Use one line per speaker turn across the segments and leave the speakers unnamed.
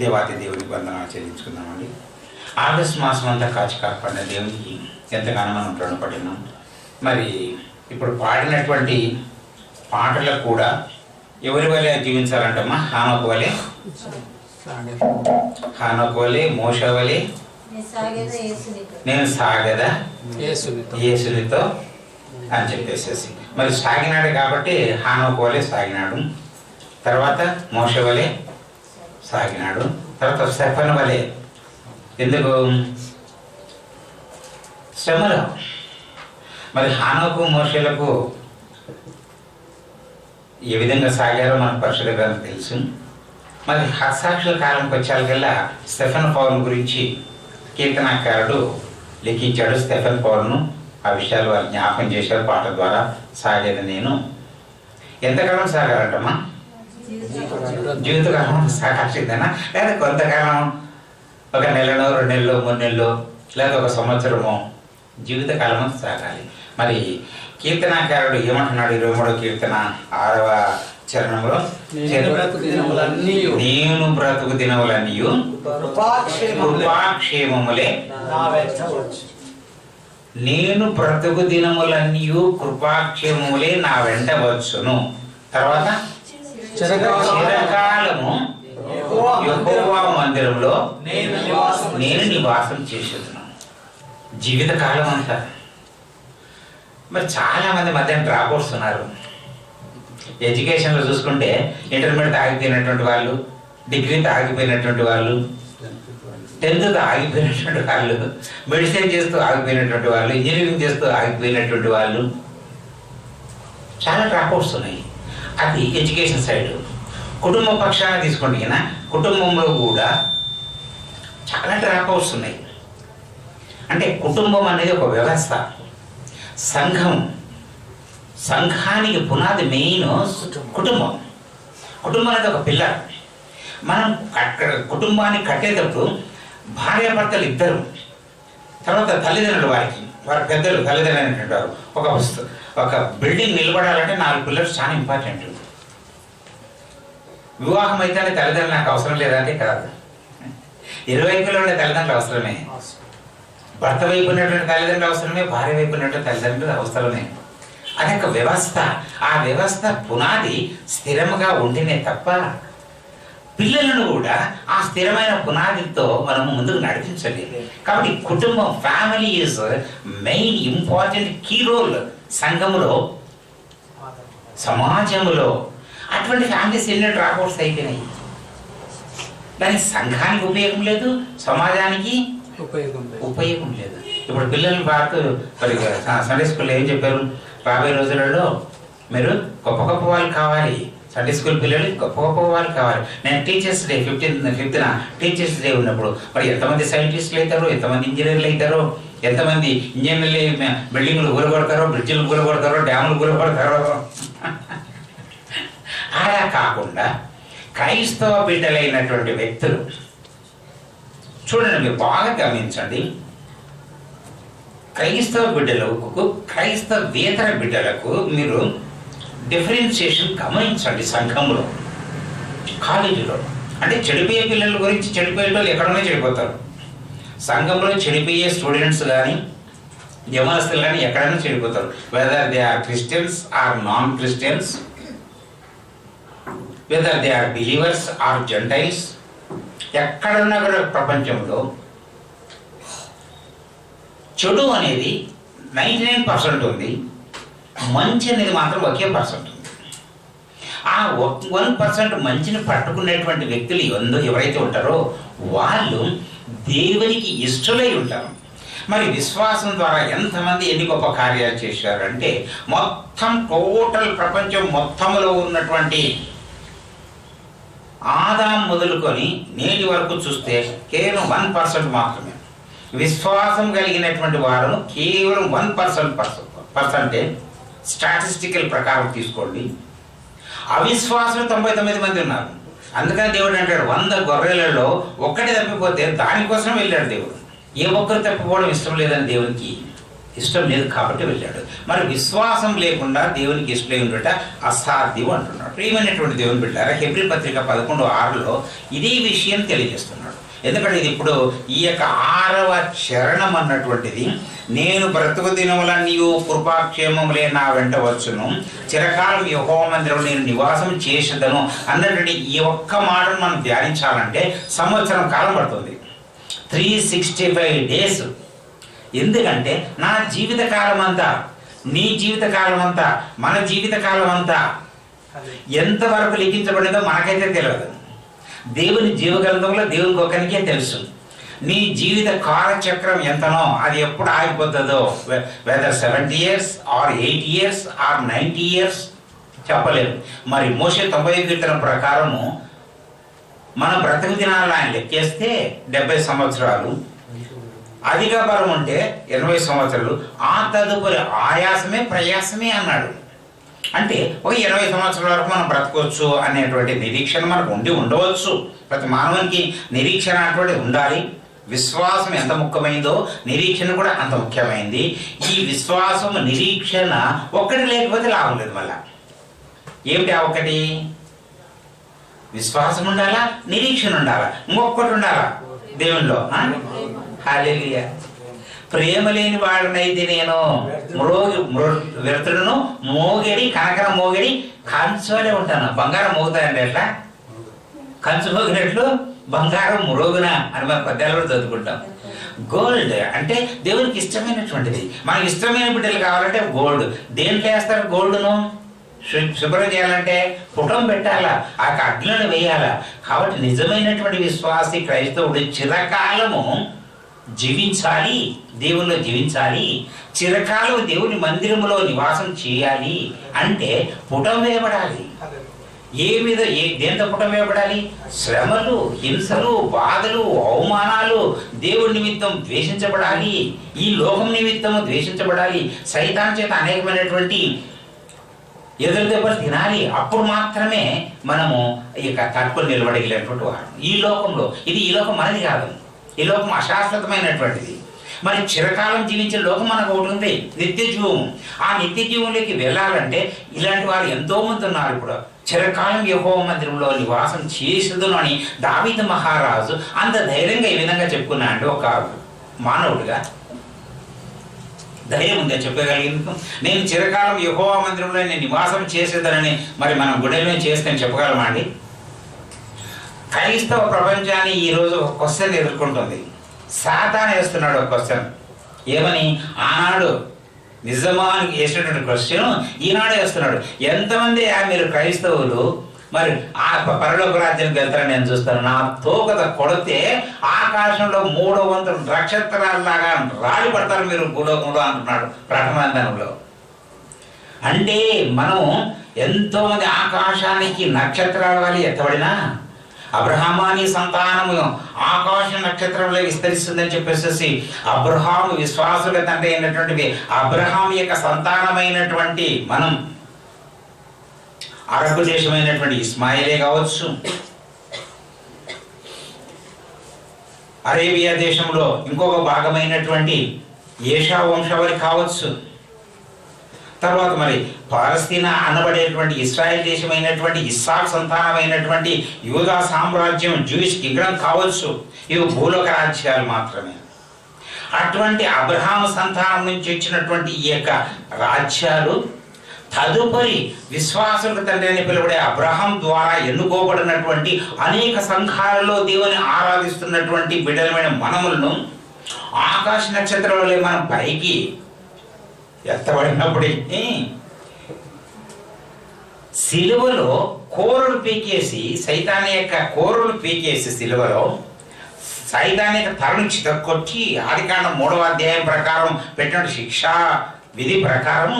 దేవాతి దేవునికి వందనాలు చెల్లించుకుందామండి. ఆగస్టు మాసం అంతా కాచి కాపాడిన దేవునికి ఎంతగానో మనం రుణపడినాం. మరి ఇప్పుడు పాడినటువంటి పాటలకు కూడా ఎవరి వలె జీవించాలంటమ్మా? హానోకు వలె, మోషే వలె నేను సాగదా యేసునితో అని చెప్పేసేసి, మరి సాగినాడు కాబట్టి హానోకు వలె సాగినాడు, తర్వాత మోషే వలె సాగినాడు, తర్వాత స్టెఫను వలె. ఎందుకు? శ్రమలో. మరి హానోకు మోషేలకు ఏ విధంగా సాగారో మనకు పరిశుద్ధ గ్రంథం తెలుసు. మరి హతసాక్షుల కాలంకి వచ్చేకల్లా స్టెఫెన్ పౌలు గురించి కీర్తనాకారుడు లిఖించాడు. స్టెఫెన్ పౌలును ఆ విషయాలు వాళ్ళు జ్ఞాపకం చేశారు పాట ద్వారా. సాగేది నేను ఎంతకాలం సాగాలంటమ్మా? జీవితకాలం సాగాల్సిందేనా? లేదా కొంతకాలం, ఒక నెలలో, 2 నెలలో, 3 నెలలో, లేదా ఒక సంవత్సరమో? జీవితకాలం సాగాలి. మరి కీర్తనాకారుడు ఏమంటున్నాడు? 23వ కీర్తన 6వ చరణంలో, నేను బ్రతుకు దినములన్నీ కృపాక్షేమములే, నేను బ్రతుకు దినములన్నీ కృపాక్షేమములే నా వెంట వచ్చును. తర్వాత చిరకాలము యెహోవా మందిరంలో నేను నివాసం చేసేస్తున్నాను. జీవితకాలం అంతా. మరి చాలా మంది మధ్యాహ్నం డ్రాప్ వస్తున్నారు. ఎడ్యుకేషన్లో చూసుకుంటే ఇంటర్మీడియట్ ఆగిపోయినటువంటి వాళ్ళు, డిగ్రీతో ఆగిపోయినటువంటి వాళ్ళు, 10th ఆగిపోయినటువంటి వాళ్ళు, మెడిసిన్ చేస్తూ ఆగిపోయినటువంటి వాళ్ళు, ఇంజనీరింగ్ చేస్తూ ఆగిపోయినటువంటి వాళ్ళు, చాలా డ్రాప్ వస్తున్నాయి. అది ఎడ్యుకేషన్ సైడ్. కుటుంబ పక్షాన తీసుకోండి కదా, కుటుంబంలో కూడా చాలా డ్రాప్ వస్తున్నాయి. అంటే కుటుంబం అనేది ఒక వ్యవస్థ. సంఘానికి పునాది మెయిన్ కుటుంబం. కుటుంబం అనేది ఒక పిల్లర్. మనం కుటుంబాన్ని కట్టేటప్పుడు భార్యాభర్తలు ఇద్దరు, తర్వాత తల్లిదండ్రులు, వారి పెద్దలు తల్లిదండ్రులు అనేటువంటి ఒక బిల్డింగ్ నిలబడాలంటే 4 పిల్లర్స్ చాలా ఇంపార్టెంట్. వివాహం అయితేనే తల్లిదండ్రులు నాకు అవసరం లేదంటే కాదు. 20 వైపులో ఉండే తల్లిదండ్రులు అవసరమే. భర్త వైపు ఉన్నటువంటి తల్లిదండ్రులు అవసరమే, భార్య వైపు ఉన్నటువంటి తల్లిదండ్రులు అవసరమే. అదొక వ్యవస్థ. ఆ వ్యవస్థ పునాది స్థిరంగా ఉంటేనే తప్ప పిల్లలను కూడా ఆ స్థిరమైన పునాదితో మనం ముందుకు నడిపించలేదు. కాబట్టి కుటుంబం, family is main important key role సంఘములో, సమాజంలో. అటువంటి ఫ్యామిలీస్ ఎన్నో డ్రాప్అవుట్స్ అయిపోయినాయి. దానికి సంఘానికి ఉపయోగం లేదు, సమాజానికి ఉపయోగం లేదు. ఇప్పుడు పిల్లల్ని పాడుతూ మరి సండే స్కూల్లో ఏం చెప్పారు? రాబోయే రోజులలో మీరు గొప్ప గొప్ప వాళ్ళు కావాలి. సండే స్కూల్ పిల్లలు గొప్ప గొప్ప వాళ్ళు కావాలి. నేను teachers day 15th teachers day ఉన్నప్పుడు మరి ఎంతమంది సైంటిస్టులు అవుతారో, ఎంతమంది ఇంజనీర్లు అవుతారో, ఎంతమంది ఇంజనీర్లు బిల్డింగ్లు కూలగొడతారో, బ్రిడ్జిలు కూలగొడతారో, డ్యాములు కూలగొడతారో. అలా కాకుండా క్రైస్తవ బిడ్డలైనటువంటి వ్యక్తులు చూడండి, మీరు బాగా గమనించండి. క్రైస్తవ బిడ్డలకు, క్రైస్తవేతర బిడ్డలకు మీరు డిఫరెన్షియేషన్ గమనించండి. సంఘంలో, కాలేజీలో అంటే చెడిపోయే పిల్లల గురించి, చెడిపోయే వాళ్ళు ఎక్కడనే చెడిపోతారు. సంఘంలో చెడిపోయే స్టూడెంట్స్ కానీ, యవనస్తులు కానీ ఎక్కడైనా చెడిపోతారు. Whether they are Christians or non Christians, whether they are believers or gentiles, ఎక్కడున్నా కూడా ప్రపంచంలో చెడు అనేది 99% ఉంది, మంచి అనేది మాత్రం 1% ఉంది. ఆ 1% మంచిని పట్టుకునేటువంటి వ్యక్తులు ఎవరైతే ఉంటారో వాళ్ళు దేవునికి ఇష్టలై ఉంటారు. మరి విశ్వాసం ద్వారా ఎంతమంది ఎన్ని గొప్ప కార్యాలు చేశారంటే, మొత్తం టోటల్ ప్రపంచం మొత్తంలో ఉన్నటువంటి ఆదాం మొదలుకొని నేటి వరకు చూస్తే కేవలం 1% మాత్రమే విశ్వాసం కలిగినటువంటి వారు. కేవలం 1% స్టాటిస్టికల్ ప్రకారం తీసుకోండి. అవిశ్వాసం 99 మంది ఉన్నారు. అందుకని దేవుడు అంటాడు, 100 గొర్రెలలో ఒక్కటి తప్పిపోతే దానికోసం వెళ్ళాడు దేవుడు. ఏ ఒక్కరు తప్పిపోవడం ఇష్టం లేదని దేవునికి ఇష్టం లేదు కాబట్టి వెళ్ళాడు. మరి విశ్వాసం లేకుండా దేవునికి ఇష్టం ఉండట అసాధ్యం అంటున్నాడు. ప్రియమైనటువంటి దేవుని బిడ్డారా, హెబ్రీ పత్రిక 11:6లో ఇదే విషయం తెలియజేస్తున్నాడు. ఎందుకంటే ఇది ఇప్పుడు ఈ యొక్క 6వ చరణం అన్నటువంటిది, నేను బ్రతుకు దినముల నీవు కృపాక్షేమములే నా వెంట వచ్చును, చిరకాలం యెహోవా మందిరంలో నేను నివాసం చేసేదను అన్నటువంటి ఈ ఒక్క మాటను మనం ధ్యానించాలంటే సంవత్సరం కాలం పడుతుంది, 365 డేస్. ఎందుకంటే నా జీవితకాలం అంతా, నీ జీవితకాలం అంతా, మన జీవితకాలం అంతా ఎంతవరకు లిఖించబడిందో మనకైతే తెలియదు. దేవుని జీవగ్రంథంలో దేవునికి ఒక్కరికే తెలుసు. నీ జీవిత కాలచక్రం ఎంతనో, అది ఎప్పుడు ఆగిపోతుందో, weather 70 years or 8 years or 90 years చెప్పలేము. మరి మోషే 90 కీర్తన ప్రకారము మన బ్రతుకు దినాలను ఆయన లెక్కేస్తే 70 సంవత్సరాలు, అధిక బలం ఉంటే 80 సంవత్సరాలు, ఆ తదుపరి ఆయాసమే ప్రయాసమే అన్నాడు. అంటే ఒక 80 సంవత్సరాల వరకు మనం బ్రతకొచ్చు అనేటువంటి నిరీక్షణ మనకు ఉండవచ్చు. ప్రతి మానవునికి నిరీక్షణ అటువంటి ఉండాలి. విశ్వాసం ఎంత ముఖ్యమైందో నిరీక్షణ కూడా అంత ముఖ్యమైంది. ఈ విశ్వాసం నిరీక్షణ ఒక్కటి లేకపోతే లాభం లేదు. మళ్ళా ఏమిటి ఆ ఒక్కటి? విశ్వాసం ఉండాలా, నిరీక్షణ ఉండాలా, ఇంకొకటి ఉండాలా దేవునిలో. హల్లెలూయా. ప్రేమ లేని వాడినైతే నేను వ్యర్థుడును మోగడి కనకన మోగడి కంచువలే ఉంటాను. బంగారం మోగుతాయండి ఎట్లా? కంచు మోగినట్లు బంగారం మురోగున అని మనం పద్యాలు కూడా చదువుకుంటాం. గోల్డ్ అంటే దేవునికి ఇష్టమైనటువంటిది. మనకి ఇష్టమైన బిడ్డలు కావాలంటే గోల్డ్. దేంట్లో వేస్తారు గోల్డ్ను? శుభ్రం చేయాలంటే పుటం పెట్టాలా, ఆ అగ్నిని వేయాలా. కాబట్టి నిజమైనటువంటి విశ్వాసి క్రైస్తవుడు చిరకాలము జీవించాలి, దేవుల్లో జీవించాలి, చిరకాలం దేవుని మందిరములో నివాసం చేయాలి అంటే పుటం వేయబడాలి. దేంతో పుటం వేయబడాలి? శ్రమలు, హింసలు, బాధలు, అవమానాలు, దేవుడి నిమిత్తం ద్వేషించబడాలి, ఈ లోకం నిమిత్తము ద్వేషించబడాలి, సైతాన్ చేత అనేకమైనటువంటి ఎదురు దెబ్బలు తినాలి. అప్పుడు మాత్రమే మనము ఇక తట్టుకొని నిలబడగలిగినటువంటి వాడు ఈ లోకంలో. ఈ లోకం మనది కాదు, ఈ లోకం అశాశ్వతమైనటువంటిది. మరి చిరకాలం జీవించే లోకం మనకు ఒకటి ఉంది, నిత్య జీవం. ఆ నిత్య జీవంలోకి వెళ్ళాలంటే ఇలాంటి వారు ఎంతో మంది ఉన్నారు. ఇప్పుడు చిరకాలం యెహోవా మందిరంలో నివాసం చేసేదును అని దావీదు మహారాజు అంత ధైర్యంగా ఈ విధంగా చెప్పుకున్నాడు. ఒక మానవుడిగా ధైర్యం ఉందా చెప్పగలిగేందుకు? నేను చిరకాలం యెహోవా మందిరంలో నేను నివాసం చేసేదనని మరి మనం గుండెలో చేస్తే చెప్పగలమా అండి? క్రైస్తవ ప్రపంచాన్ని ఈరోజు ఒక క్వశ్చన్ ఎదుర్కొంటుంది. సాతాను వేస్తున్నాడు ఒక క్వశ్చన్. ఏమని? ఆనాడు నిజమా అని వేసినటువంటి క్వశ్చన్ ఈనాడు వేస్తున్నాడు. ఎంతమంది మీరు క్రైస్తవులు మరి ఆ పరలోక రాజ్యానికి వెళ్తారని నేను చూస్తాను. నా తోకత కొడితే ఆకాశంలో 3 వంతుల నక్షత్రాలలాగా రాలి పడతారు మీరు భూలోకంలో అంటున్నాడు ప్రకటనలో. అంటే మనం ఎంతోమంది ఆకాశానికి నక్షత్రాల వల్ల ఎత్తబడినా అబ్రహామాని సంతానము ఆకాశ నక్షత్రంలో విస్తరిస్తుందని చెప్పేసి అబ్రహాము విశ్వాసుల తండ్రి అయినటువంటి అబ్రహాం యొక్క సంతానమైనటువంటి మనం అరబ్ దేశమైనటువంటి ఇస్మాయిలే కావచ్చు, అరేబియా దేశంలో ఇంకొక భాగమైనటువంటి ఏషా వంశావళి కావచ్చు, తర్వాత మరి పాలస్తీనా అనబడేటువంటి ఇస్రాయేల్ దేశమైనటువంటి ఇస్సాక్ సంతానమైనటువంటి యూదా సామ్రాజ్యం జూయిష్ కింగ్డమ్ కావచ్చు. ఇవి భూలోక రాజ్యాలు మాత్రమే. అటువంటి అబ్రహాము సంతానం నుంచి వచ్చినటువంటి ఈ యొక్క రాజ్యాలు తదుపరి విశ్వాసులకు తండ్రి అని పిలువబడే అబ్రహాం ద్వారా ఎన్నుకోబడినటువంటి అనేక సంఘాలలో దేవుని ఆరాధిస్తున్నటువంటి బిడ్డలమైన మనములను ఆకాశ నక్షత్రాలలో మనం పైకి ఎత్తబడినప్పటికీ సిలువలో కోరలు పీకేసి సైతాన్ యొక్క కోరలు పీకేసి సిలువలో సైతాన్ యొక్క తలను చితక్కొచ్చి ఆదికాండం 3వ అధ్యాయం ప్రకారం పెట్టిన శిక్షా విధి ప్రకారం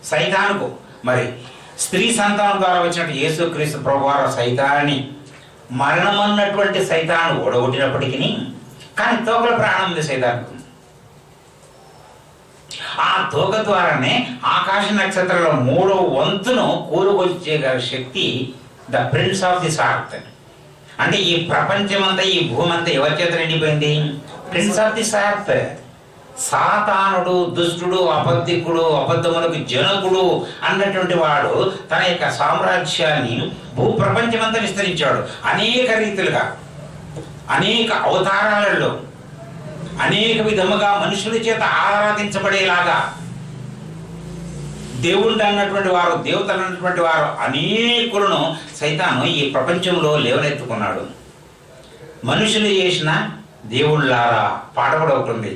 సైతానుకు మరి స్త్రీ సంతానం ద్వారా వచ్చినట్టు యేసుక్రీస్తు ప్రభువారు సైతాన్ని మరణమన్నటువంటి సైతాను ఓడగొట్టినప్పటికీ కానీ తోకల ప్రాణం ఉంది సైతానికి. ఆ తోక ద్వారానే ఆకాశ నక్షత్రంలో 3వ వంతును కూరుకొచ్చేగల శక్తి the prince of the earth. అంటే ఈ ప్రపంచమంతా ఈ భూమి అంతా ఎవరి చేత నిండిపోయింది? Prince of the earth. సాతానుడు, దుష్టుడు, అబద్ధికుడు, అబద్ధములకు జనకుడు అన్నటువంటి వాడు తన యొక్క సామ్రాజ్యాన్ని భూప్రపంచమంతా విస్తరించాడు. అనేక రీతులుగా, అనేక అవతారాలలో, అనేక విధముగా మనుషుల చేత ఆరాధించబడేలాగా దేవుడు అన్నటువంటి వారు, దేవతలు అన్నటువంటి వారు అనేకులను సైతాను ఈ ప్రపంచంలో లేవనెత్తుకున్నాడు. మనుషులు చేసిన దేవుళ్ళారా పాట కూడా ఒకటి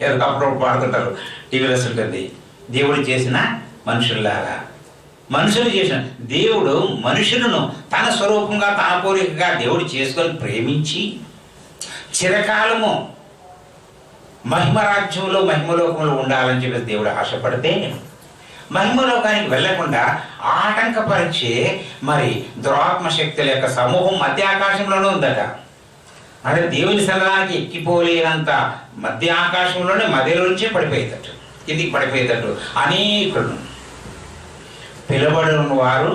ఏదో అప్పుడప్పుడు పాడుతుంటారు, టీవీలో ఉంటుంది. దేవుడు చేసిన మనుషుల్లారా, మనుషులు చేసిన దేవుడు మనుషులను తన స్వరూపంగా, తన పోలికగా దేవుడు చేసుకొని ప్రేమించి చిరకాలము మహిమరాజ్యంలో, మహిమలోకంలో ఉండాలని చెప్పి దేవుడు ఆశపడితే మహిమలోకానికి వెళ్లకుండా ఆటంకపరిచే మరి దురాత్మ శక్తుల యొక్క సమూహం మధ్య ఆకాశంలోనే ఉందట. అంటే దేవుని సన్నిధానానికి ఎక్కిపోలేనంత మధ్య ఆకాశంలోనే మధ్యలోంచే పడిపోయేటట్టు, కిందికి పడిపోయేటట్టు అనేకులు. పిలువబడిన వారు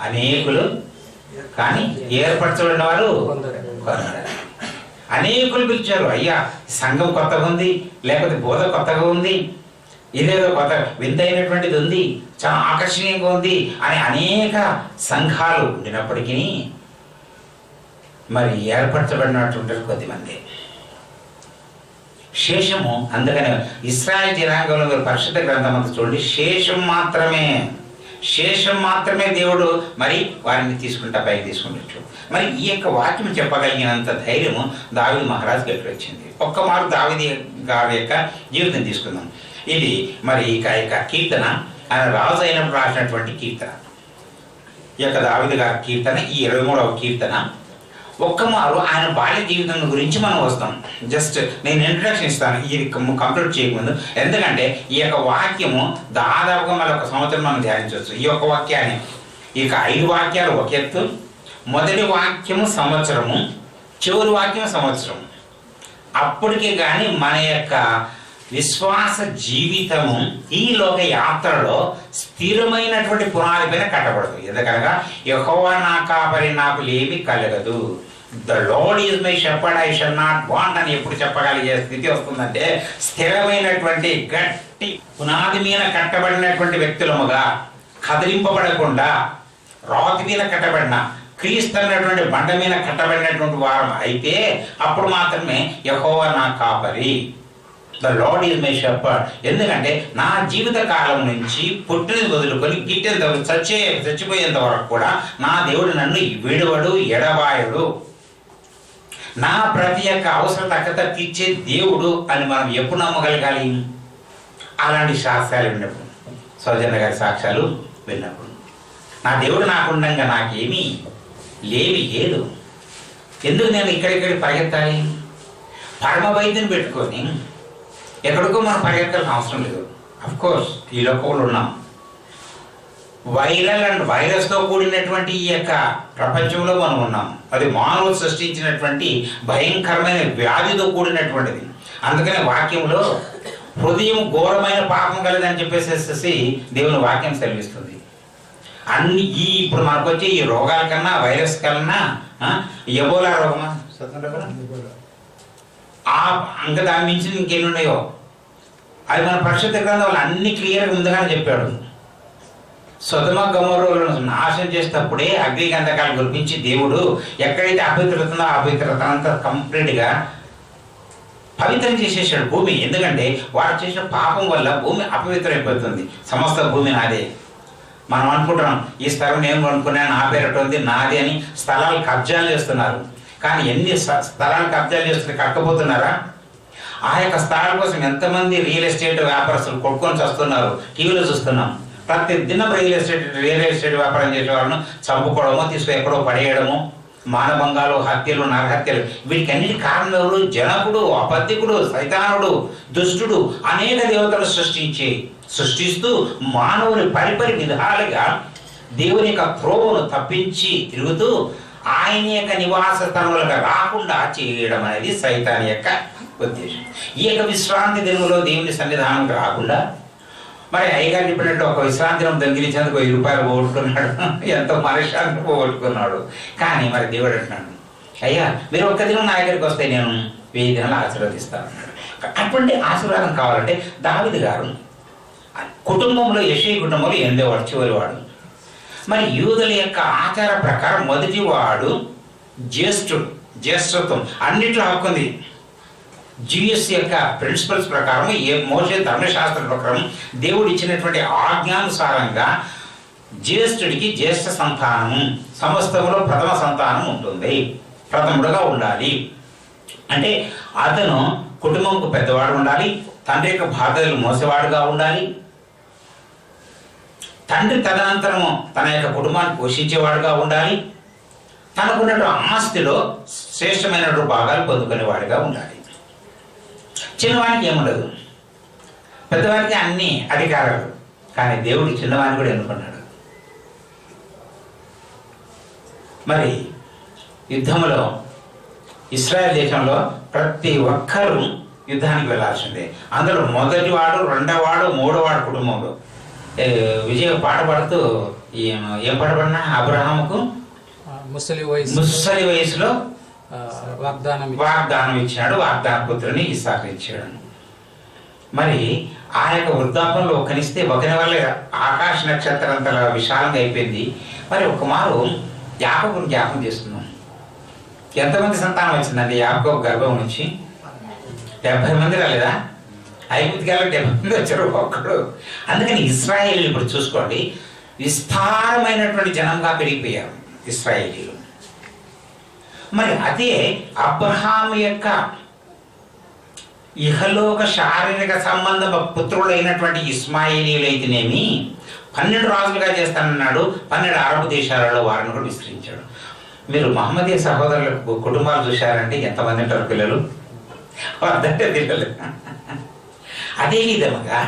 అనేకులు, కానీ ఏర్పరచబడిన వారు అనేకులు పిలిచారు. అయ్యా సంఘం కొత్తగా ఉంది, లేకపోతే బోధ కొత్తగా ఉంది, ఇదేదో కొత్త వింతైనటువంటిది ఉంది, చాలా ఆకర్షణీయంగా ఉంది అని అనేక సంఘాలు ఉండినప్పటికీ మరి ఏర్పరచబడినటువంటి కొద్దిమంది శేషము. అందుకనే ఇశ్రాయేలు జనాంగంలో మీరు పరిశుద్ధ గ్రంథం అంతా చూడండి, శేషం మాత్రమే దేవుడు మరి వారిని తీసుకుంటా పైకి తీసుకుంటూ. మరి ఈ యొక్క వాక్యం చెప్పగలిగినంత ధైర్యము దావీదు మహారాజుకి ఎక్కడ వచ్చింది? ఒక్క మారు దావీదు గారి యొక్క జీవితం తీసుకుందాం. ఇది మరి ఇక కీర్తన ఆయన రాజు అయినప్పుడు రాసినటువంటి కీర్తన. ఈ యొక్క దావీదు గారి కీర్తన, ఈ 23వ కీర్తన. ఒక్కమారు ఆయన బాల్య జీవితం గురించి మనం వస్తాం. జస్ట్ నేను ఇంట్రడక్షన్ ఇస్తాను ఇది కంప్లీట్ చేయకముందు, ఎందుకంటే ఈ యొక్క వాక్యము దాదాపుగా మళ్ళీ 1 సంవత్సరం మనం ధ్యానించవచ్చు. ఈ యొక్క వాక్యాన్ని, ఇక 5 వాక్యాలు ఒక ఎత్తు, మొదటి వాక్యము సంవత్సరము, చివరి వాక్యం సంవత్సరం. అప్పటికే కానీ మన యొక్క విశ్వాస జీవితము ఈ లోక యాత్రలో స్థిరమైనటువంటి పునాది పైన కట్టబడదు. ఎందుకనగా యెహోవా నా కాపరి, నాకు లేమి కలగదు. The lord is my shepherd, I shall not want అని ఎప్పుడు చెప్పగలిగే స్థితి వస్తుందంటే స్థిరమైనటువంటి గట్టి పునాది మీద కట్టబడినటువంటి వ్యక్తులముగా, కదిలింపబడకుండా రాతి మీద కట్టబడిన క్రీస్తు అన్నటువంటి బండ మీద కట్టబడినటువంటి వారం అయితే అప్పుడు మాత్రమే యెహోవా నా కాపరి, the lord is my shepherd. ఎందుకంటే నా జీవిత కాలం నుంచి పుట్టినది మొదలుకొని గిట్టేంత చచ్చిపోయేంత వరకు కూడా నా దేవుడు నన్ను విడువడు, ఎడబాయడు, నా ప్రతి ఒక్క అవసరత తీర్చే దేవుడు అని మనం ఎప్పుడు నమ్మగలగాలి? అలాంటి సాక్ష్యాలు విన్నప్పుడు, సౌజన్య గారి సాక్ష్యాలు విన్నప్పుడు, నా దేవుడు నాకుండగా నాకేమీ లేవి లేదు, ఎందుకు నేను ఇక్కడిక్కడి పరిగెత్తాలి? పరమ వైద్యుని పెట్టుకొని ఎక్కడికో మనం పరిగెత్తాల్సిన అవసరం లేదు. అఫ్కోర్స్ ఈ లోకంలో ఉన్నాం, వైరల్ అండ్ వైరస్తో కూడినటువంటి ఈ యొక్క ప్రపంచంలో మనం ఉన్నాం. అది మానవుడు సృష్టించినటువంటి భయంకరమైన వ్యాధితో కూడినటువంటిది. అందుకనే వాక్యంలో హృదయం ఘోరమైన పాపం కలదని చెప్పేసేసి దేవుని వాక్యం సెలవిస్తుంది. అన్ని ఇప్పుడు మనకు వచ్చే ఈ రోగాల కన్నా, వైరస్ కన్నా, ఎబోలా రోగమా, ఇంకా దాని మించి ఇంకెన్ని ఉన్నాయో అది మన పరిశుద్ధ గ్రంథంలో అన్ని క్లియర్గా ముందుగానే చెప్పాడు. సొదొమ గొమొర్రాలను నాశనం చేసేటప్పుడే అగ్ని గంధకాలు కురిపించి దేవుడు ఎక్కడైతే అపవిత్రత ఉందో ఆ అపవిత్రత అంతా కంప్లీట్గా పవిత్రం చేసేసాడు భూమి. ఎందుకంటే వాడు చేసిన పాపం వల్ల భూమి అపవిత్రమైపోతుంది. సమస్త భూమి నాదే. మనం అనుకుంటున్నాం ఈ స్థలం నేను కొనుక్కున్నాను, నా పేరట ఉంది, నాది అని స్థలాలు కబ్జాలు చేస్తున్నారు. కానీ ఎన్ని స్థలాలు కబ్జాలు చేస్తున్నారు, కట్టకపోతున్నారా? ఆ యొక్క స్థలాల కోసం ఎంతమంది రియల్ ఎస్టేట్ వ్యాపారస్తులు కొట్టుకొని వస్తున్నారు, టీవీలో చూస్తున్నాం. ప్రతి దినం రియల్ ఎస్టేట్ వ్యాపారం చేసే వాళ్ళను చంపుకోవడము, తీసుకు ఎక్కడో పడేయడము, మానభంగాలు, హత్యలు, నరహత్యలు, వీటికి అన్నిటి కారణం ఎవరు? జనకుడు, అబద్ధికుడు, సైతానుడు, దుష్టుడు అనేక దేవతలు సృష్టిస్తూ మానవుని పరిపరి విధాలుగా దేవుని యొక్క త్రోవను తప్పించి తిరుగుతూ ఆయన యొక్క నివాస స్థలములుగా రాకుండా చేయడం అనేది సైతాన్ యొక్క ఉద్దేశం. ఈ యొక్క విశ్రాంతి దినములో దేవుని సన్నిధానం రాకుండా, మరి అయ్యగారు చెప్పినట్టు ఒక విశ్రాంతి దినం దొంగిలించేందుకు 1000 రూపాయలు పోగొట్టుకున్నాడు, ఎంతో మనశ్శాంతి పోగొట్టుకున్నాడు. కానీ మరి దేవుడు అంటున్నాడు, అయ్యా మీరు ఒక్క దినం నా దగ్గరికి వస్తే నేను 1000 దినాలు ఆశీర్వదిస్తాను అన్నాడు. అటువంటి ఆశీర్వాదం కావాలంటే దావీదు గారు కుటుంబంలో యెషై కుటుంబంలో 8వ చివరివాడు. మరి యూదుల యొక్క ఆచార ప్రకారం మొదటివాడు జ్యేష్ఠత్వం అన్నిట్లో హక్కుంది. జిఎస్ యొక్క ప్రిన్సిపల్స్ ప్రకారం మోషే ధర్మశాస్త్ర ప్రకారం దేవుడు ఇచ్చినటువంటి ఆజ్ఞానుసారంగా జ్యేష్ఠుడికి జ్యేష్ఠ సంతానము, సమస్తములో ప్రథమ సంతానం ఉంటుంది, ప్రథముడుగా ఉండాలి. అంటే అతను కుటుంబంకు పెద్దవాడు ఉండాలి, తండ్రి యొక్క బాధ్యతలు మోసేవాడుగా ఉండాలి, తండ్రి తదనంతరము తన యొక్క కుటుంబాన్ని పోషించేవాడుగా ఉండాలి, తనకున్నటువంటి ఆస్తిలో శ్రేష్టమైనటువంటి భాగాలు పొందుకునేవాడిగా ఉండాలి. చిన్నవానికి ఏముండదు, పెద్దవారికి అన్ని అధికారాలు, కానీ దేవుడు చిన్నవాడిని కూడా ఎన్నుకున్నాడు. మరి యుద్ధంలో ఇశ్రాయేల్ దేశంలో ప్రతి ఒక్కరూ యుద్ధానికి వెళ్ళాల్సిందే. అందులో మొదటివాడు, రెండవవాడు, మూడోవాడు కుటుంబంలో విజయ పాట పాడుతూ ఏం పాట పాడినా అబ్రహాముకు ముసలి వయసులో వాగ్దానం ఇచ్చాడు, వాగ్దాన పుత్రుని ఇస్సాకు ఇచ్చాడు. మరి ఆ యొక్క వృద్ధాపంలో కనిస్తే ఒకరి వల్ల ఆకాశ నక్షత్రంతల విశాలంగా అయిపోయింది. మరి ఒక మారు యాకోబుని జ్ఞాపకం చేస్తున్నాం. ఎంతమంది సంతానం వచ్చిందండి యాకోబు గర్భం నుంచి? 70 మంది రాలేదా? ఐగుప్తుకి 70 మంది వచ్చారు ఒక్కడు. అందుకని ఇశ్రాయేలు ఇప్పుడు చూసుకోండి, విస్తారమైనటువంటి జనంగా పెరిగిపోయారు ఇశ్రాయేలీలు. మరి అదే అబ్రహాము యొక్క ఇహలోక శారీరక సంబంధ పుత్రుడైనటువంటి ఇస్మాయిలీలు అయితేనేమి 12 రాజులుగా చేస్తానన్నాడు. 12 అరబ్ దేశాలలో వారిని కూడా విస్తరించాడు. మీరు మహమ్మదీయ సహోదరుల కుటుంబాలు చూశారంటే ఎంతమంది ఉంటారు పిల్లలు? అదంటే పిల్లలు. అదే విధముగా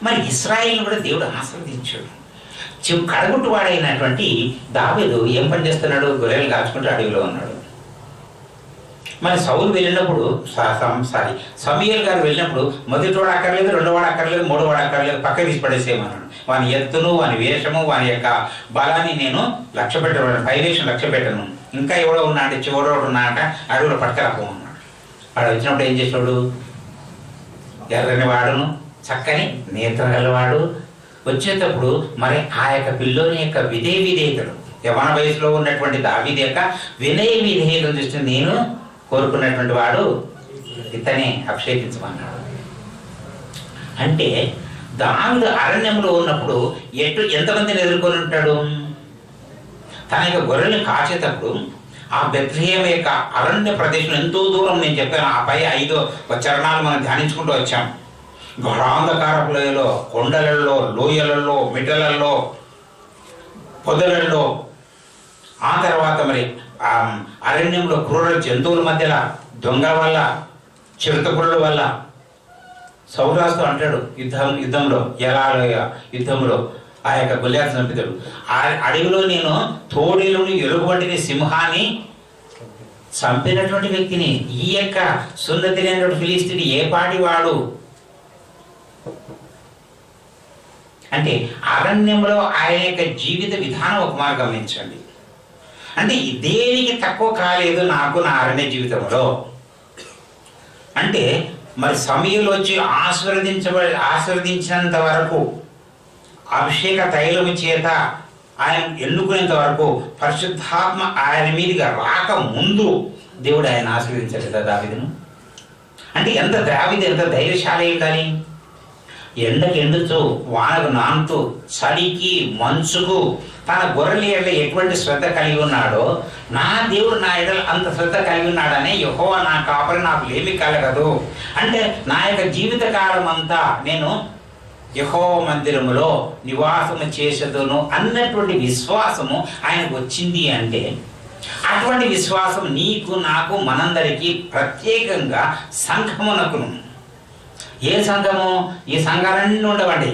మరి ఇశ్రాయేలును కూడా దేవుడు ఆశీర్వదించాడు. కడగుట్టు వాడైనటువంటి దావీదు ఏం పని చేస్తున్నాడు? గొర్రెలు కాచుకుంటూ అడవిలో ఉన్నాడు. మరి సౌలు వెళ్ళినప్పుడు సమూయేలు గారు వెళ్ళినప్పుడు మొదటివాడు అక్కర్లేదు, రెండోవాడు అక్కర్లేదు, మూడోవాడు అక్కర్లేదు, పక్క తీసి పడేసేయమన్నాడు. వాని ఎత్తును, వాని వేషము, వాని యొక్క బలాన్ని నేను లక్ష్య పెట్టాను, పైవేషం లక్ష్య పెట్టను. ఇంకా ఎవడో ఉన్నాడు, చివడోడు ఉన్నాడట, అడవిలో పట్టుకరాపోమన్నాడు. వాడు వచ్చినప్పుడు ఏం చేసాడు? ఎర్రని వాడును, చక్కని నేత్రం గలవాడు. వచ్చేటప్పుడు మరి ఆ యొక్క పిల్లోని యొక్క విధేయతలు, యవన వయసులో ఉన్నటువంటి దావీదు యొక్క వినయ విధేయతలు చూస్తే నేను కోరుకున్నటువంటి వాడు ఇతనే అభిషేకించమన్నాడు. అంటే దావీదు అరణ్యంలో ఉన్నప్పుడు ఎంతమందిని ఎదుర్కొని ఉంటాడు? తన యొక్క గొర్రెలను కాచేటప్పుడు ఆ బెత్లెహేం యొక్క అరణ్య ప్రదేశం ఎంతో దూరం, నేను చెప్పాను ఆ పై 5 చరణాలు మనం ధ్యానించుకుంటూ వచ్చాం. ఘోరాంధకారపు లోయలో, కొండలలో, లోయలలో, మిటలలో, పొదలలో, ఆ తర్వాత మరి అరణ్యంలో క్రూర జంతువుల మధ్యలో, దొంగ వల్ల, చిరుతపురుల వల్ల సౌరాస్తు అంటాడు యుద్ధంలో యుద్ధంలో ఆ యొక్క గొల్యాతు చంపుతాడు. ఆ అడవిలో నేను తోడేలుని, ఎలుగుబంటిని, సింహాన్ని చంపినటువంటి వ్యక్తిని. ఈ యొక్క సున్నతి లేనటువంటి ఫిలిస్తీయుడు ఏ పాటి వాడు అంటే అరణ్యంలో ఆయన యొక్క జీవిత విధానం ఒక మాట గమనించండి. అంటే దేనికి తక్కువ కాలేదు నాకు నా అరణ్య జీవితంలో. అంటే మరి సమయంలో వచ్చి ఆశీర్వదించినంత వరకు, అభిషేక తైలము చేత ఆయన ఎన్నుకునేంత వరకు, పరిశుద్ధాత్మ ఆయన మీదుగా రాక ముందు దేవుడు ఆయన ఆశీర్వదించలేదా దావీదును? అంటే ఎంత ధైర్యశాలి ఉండాలి. ఎండకు ఎండుతూ, వానకు నానుతూ, చలికి మంచుకు తన గొర్రెల ఎడల ఎటువంటి శ్రద్ధ కలిగి ఉన్నాడో, నా దేవుడు నా ఎడల అంత శ్రద్ధ కలిగి ఉన్నాడని, యెహోవా నా కాపరి, నాకు ఏమీ కలగదు. అంటే నా యొక్క జీవిత కాలం అంతా నేను యెహోవా మందిరములో నివాసము చేసేదును అన్నటువంటి విశ్వాసము ఆయనకు వచ్చింది. అంటే అటువంటి విశ్వాసం నీకు, నాకు, మనందరికీ, ప్రత్యేకంగా సంఘమునకును. ఏ సంఘము? ఈ సంఘాలన్నీ ఉండవండి.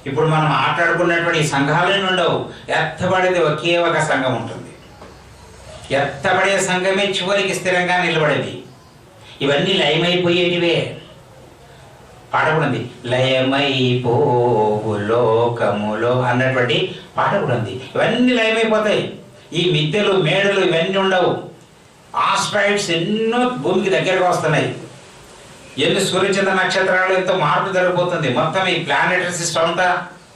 ఇప్పుడు మనం మాట్లాడుకున్నటువంటి ఈ సంఘాలన్నీ ఉండవు. ఎత్తబడేది ఒకే ఒక సంఘం ఉంటుంది. ఎత్తబడే సంఘమే చివరికి స్థిరంగా నిలబడేది. ఇవన్నీ లయమైపోయేటివే. పాట కూడా ఉంది, లయమైపోవు లోకములో అన్నటువంటి పాట కూడా ఉంది. ఇవన్నీ లయమైపోతాయి. ఈ మిద్దెలు, మేడలు ఇవన్నీ ఉండవు. ఆస్ట్రాయిడ్స్ ఎన్నో భూమికి దగ్గరకు వస్తున్నాయి. ఎన్ని సూర్యచంద్ర నక్షత్రాలు ఎంతో మార్పు జరిగిపోతుంది. మొత్తం ఈ ప్లానెటరీ సిస్టమ్ అంతా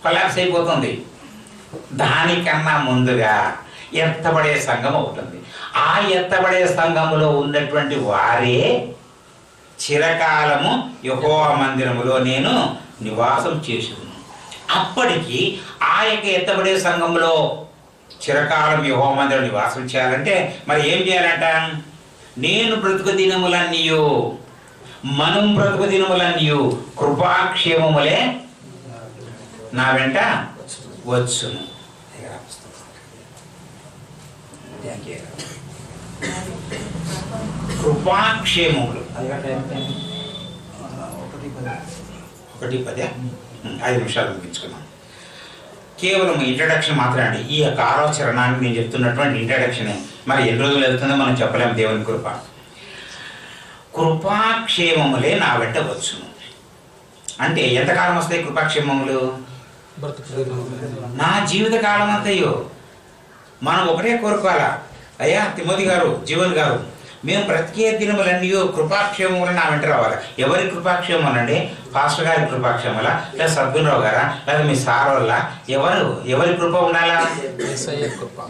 కొలాప్స్ అయిపోతుంది. దానికన్నా ముందుగా ఎత్తబడే సంఘం అవుతుంది. ఆ ఎత్తబడే సంఘములో ఉన్నటువంటి వారే చిరకాలము యెహోవా మందిరములో నేను నివాసం చేసుకున్నాను. అప్పటికి ఆ యొక్క ఎత్తబడే సంఘంలో చిరకాలం యెహోవా మందిరం నివాసం చేయాలంటే మరి ఏం చేయాలంట? నేను బ్రతుకు దినములన్నీయు, మనం బ్రతుకు దినములన్నీయు కృపాక్షేమములే నా వెంట వచ్చును. కృపాక్షేమములు 1:10 5 నిమిషాలు ముగించుకున్నాం. కేవలం ఇంట్రడక్షన్ మాత్రమే అండి. ఈ యొక్క ఆలోచనాన్ని నేను చెప్తున్నటువంటి ఇంట్రడక్షనే. మరి ఎన్ని రోజులు వెళ్తుందో మనం చెప్పలేము. దేవుని కృప, కృపాక్షేమములే నా వెంట వచ్చును అంటే ఎంతకాలం వస్తాయి కృపాక్షేమములు? నా జీవిత కాలం అంతయో. మనం ఒకటే కోరుకోవాలా, అయ్యా తిమోతి గారు, జీవన్ గారు, మేము బ్రతికే దినములన్నీ కృపాక్షేమములు నా వెంట రావాలి. ఎవరి కృపాక్షేమం అనండి? పాస్టర్ గారి కృపాక్షేమలా, లేదా సద్గుణరావు గారా, లేదా మీ సార్ వల్ల ఎవరి కృప ఉండాలా?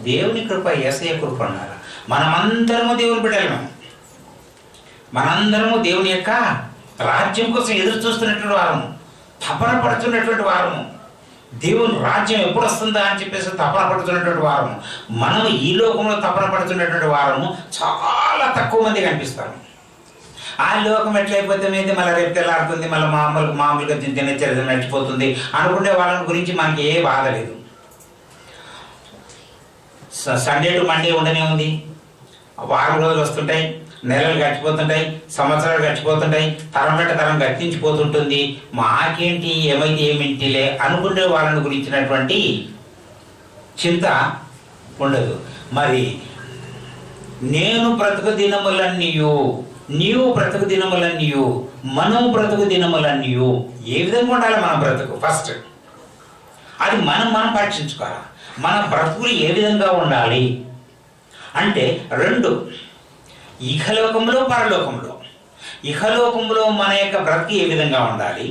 దేవుని కృప, యేసయ్య కృప ఉండాలా. మనమందరము దేవుని బిడ్డలు. మనందరము దేవుని యొక్క రాజ్యం కోసం ఎదురు చూస్తున్నటువంటి వారము, తపన పడుతున్నటువంటి వారము. దేవుని రాజ్యం ఎప్పుడు వస్తుందా అని చెప్పేసి తపన పడుతున్నటువంటి వారము. మనం ఈ లోకంలో తపన పడుతున్నటువంటి వారము చాలా తక్కువ మంది కనిపిస్తాము. ఆ లోకం ఎట్లయిపోతే మీద మళ్ళీ రేపు తెల్లారుతుంది, మళ్ళీ మామూలుగా దినచర్య నడిచిపోతుంది అనుకునే వాళ్ళని గురించి మనకి ఏ బాధ లేదు. సండే టు మండే ఉండనే ఉంది. వారం రోజులు వస్తుంటాయి, నెలలు గడిచిపోతుంటాయి, సంవత్సరాలు గడిచిపోతుంటాయి, తరం వెంట తరం గతించిపోతుంటుంది. మాకేంటి, ఏమైతే ఏమింటిలే అనుకునే వాళ్ళని గురించినటువంటి చింత ఉండదు. మరి నేను బ్రతుకు దినములన్నీయు, నీవు బ్రతుకు దినములన్నీయు, మనం బ్రతుకు దినములన్నీయు ఏ విధంగా ఉండాలి? మన బ్రతుకు ఫస్ట్ అది మనం పరీక్షించుకోవాలి. మన బ్రతుకులు ఏ విధంగా ఉండాలి అంటే రెండు, ఇహలోకంలో పరలోకంలో. ఇహలోకంలో మన యొక్క బ్రతికి ఏ విధంగా ఉండాలి,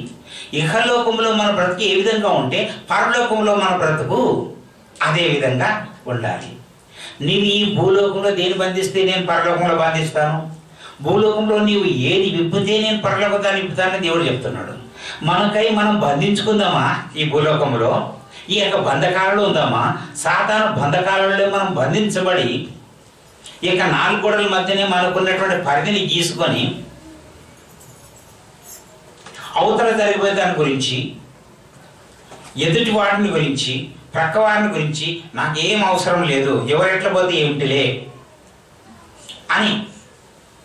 ఇహలోకంలో మన బ్రతికి ఏ విధంగా ఉంటే పరలోకంలో మన బ్రతుకు అదే విధంగా ఉండాలి. నీవు ఈ భూలోకంలో దేని బంధిస్తే నేను పరలోకంలో బంధిస్తాను, భూలోకంలో నీవు ఏది విప్పితే నేను పరలోకాన్ని విప్పుతానని దేవుడు చెప్తున్నాడు. మనకై మనం బంధించుకుందామా ఈ భూలోకంలో? ఈ యొక్క బంధకాలలో ఉందామా? సాతాను బంధకాలలో మనం బంధించబడి ఇక 4 గోడల మధ్యనే మనకున్నటువంటి పరిధిని గీసుకొని అవతల జరిగిపోయే దాని గురించి, ఎదుటి వాడిని గురించి, ప్రక్క వారిని గురించి నాకేం అవసరం లేదు, ఎవరెట్లా పోతే ఏమిటిలే అని